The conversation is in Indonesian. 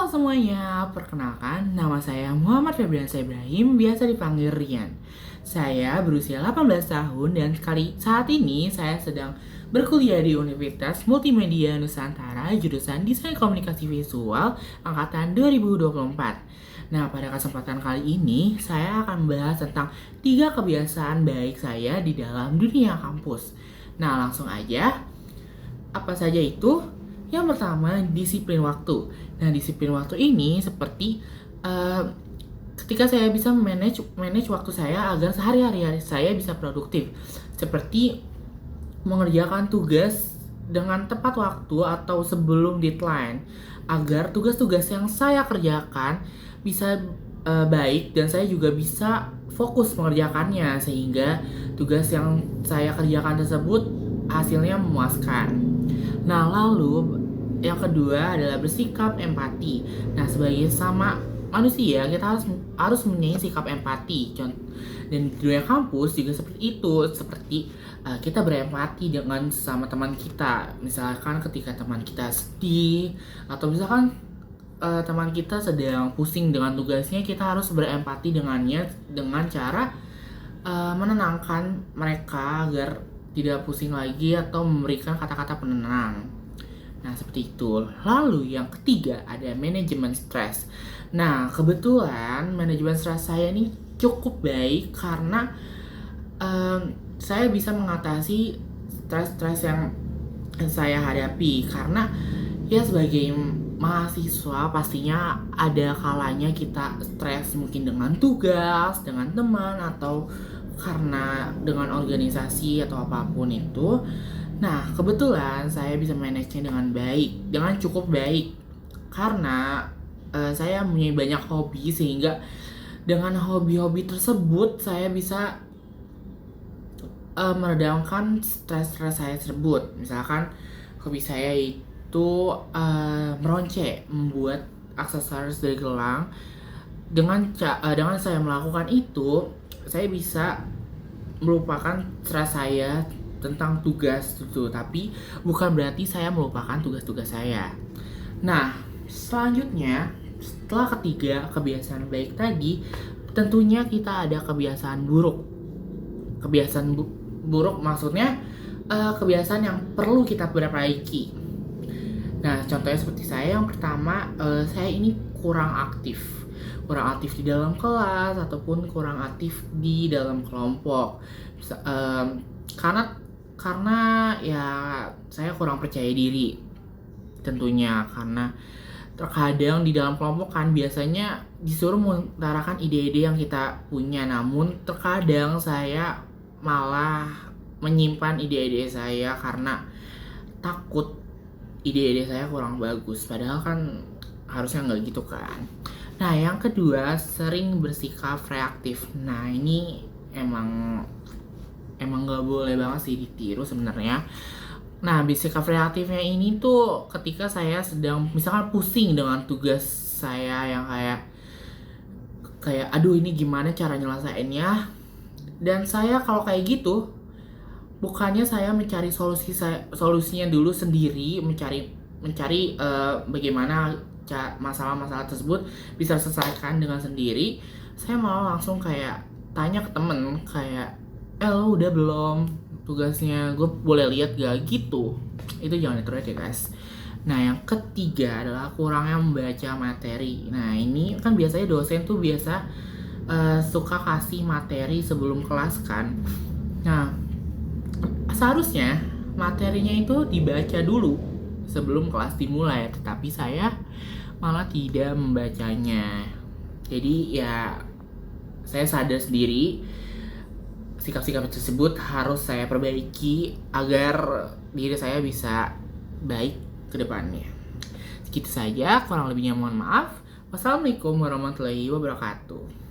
semuanya, perkenalkan nama saya Muhammad Febriansyah Ibrahim, biasa dipanggil Rian. Saya berusia 18 tahun dan saat ini saya sedang berkuliah di Universitas Multimedia Nusantara jurusan Desain Komunikasi Visual angkatan 2024. Nah, pada kesempatan kali ini saya akan membahas tentang 3 kebiasaan baik saya di dalam dunia kampus. Nah, langsung aja. Apa saja itu? Yang pertama, disiplin waktu. Nah, disiplin waktu ini seperti ketika saya bisa manage waktu saya agar sehari-hari saya bisa produktif. Seperti mengerjakan tugas dengan tepat waktu atau sebelum deadline agar tugas-tugas yang saya kerjakan bisa baik dan saya juga bisa fokus mengerjakannya sehingga tugas yang saya kerjakan tersebut hasilnya memuaskan. Nah, lalu yang kedua adalah bersikap empati. Nah, sebagai sama manusia kita harus mempunyai sikap empati. Dan di dunia kampus juga seperti itu, seperti kita berempati dengan sama teman kita. Misalkan ketika teman kita sedih atau misalkan teman kita sedang pusing dengan tugasnya, kita harus berempati dengannya dengan cara menenangkan mereka agar tidak pusing lagi atau memberikan kata-kata penenang. Nah, seperti itu. Lalu yang ketiga ada manajemen stres. Nah, kebetulan manajemen stres saya ini cukup baik karena saya bisa mengatasi stres-stres yang saya hadapi. Karena ya sebagai mahasiswa pastinya ada kalanya kita stres mungkin dengan tugas, dengan teman, atau karena dengan organisasi atau apapun itu. Nah, kebetulan saya bisa manage-nya dengan baik, dengan cukup baik. Karena saya mempunyai banyak hobi sehingga dengan hobi-hobi tersebut saya bisa meredamkan stres-stres saya tersebut. Misalkan hobi saya itu meronce, membuat aksesoris dari gelang. Dengan saya melakukan itu, saya bisa melupakan stres saya tentang tugas itu, tapi bukan berarti saya melupakan tugas-tugas saya. Nah, selanjutnya setelah ketiga kebiasaan baik tadi, tentunya kita ada kebiasaan buruk. Kebiasaan buruk maksudnya kebiasaan yang perlu kita perbaiki. Nah, contohnya seperti saya yang pertama, saya ini kurang aktif di dalam kelas ataupun kurang aktif di dalam kelompok. Karena ya saya kurang percaya diri tentunya, karena terkadang di dalam kelompok kan biasanya disuruh mengutarakan ide-ide yang kita punya, namun terkadang saya malah menyimpan ide-ide saya karena takut ide-ide saya kurang bagus, padahal kan harusnya nggak gitu kan. Nah, yang kedua, sering bersikap reaktif. Nah, ini emang nggak boleh banget sih ditiru sebenarnya. Nah, bersikap reaktifnya ini tuh ketika saya sedang misalkan pusing dengan tugas saya yang kayak aduh ini gimana cara nyelesainnya. Dan saya kalau kayak gitu, bukannya saya mencari solusinya dulu sendiri, mencari bagaimana masalah-masalah tersebut bisa selesaikan dengan sendiri, saya malah langsung kayak tanya ke temen kayak, lo udah belum tugasnya, gue boleh lihat gak gitu. Itu jangan ditiru ya guys. Nah, yang ketiga adalah kurangnya membaca materi. Nah, ini kan biasanya dosen tuh biasa suka kasih materi sebelum kelas kan. Nah, seharusnya materinya itu dibaca dulu sebelum kelas dimulai, tetapi saya malah tidak membacanya. Jadi ya saya sadar sendiri sikap-sikap tersebut harus saya perbaiki agar diri saya bisa baik ke depannya. Segitu saja, kurang lebihnya mohon maaf. Wassalamualaikum warahmatullahi wabarakatuh.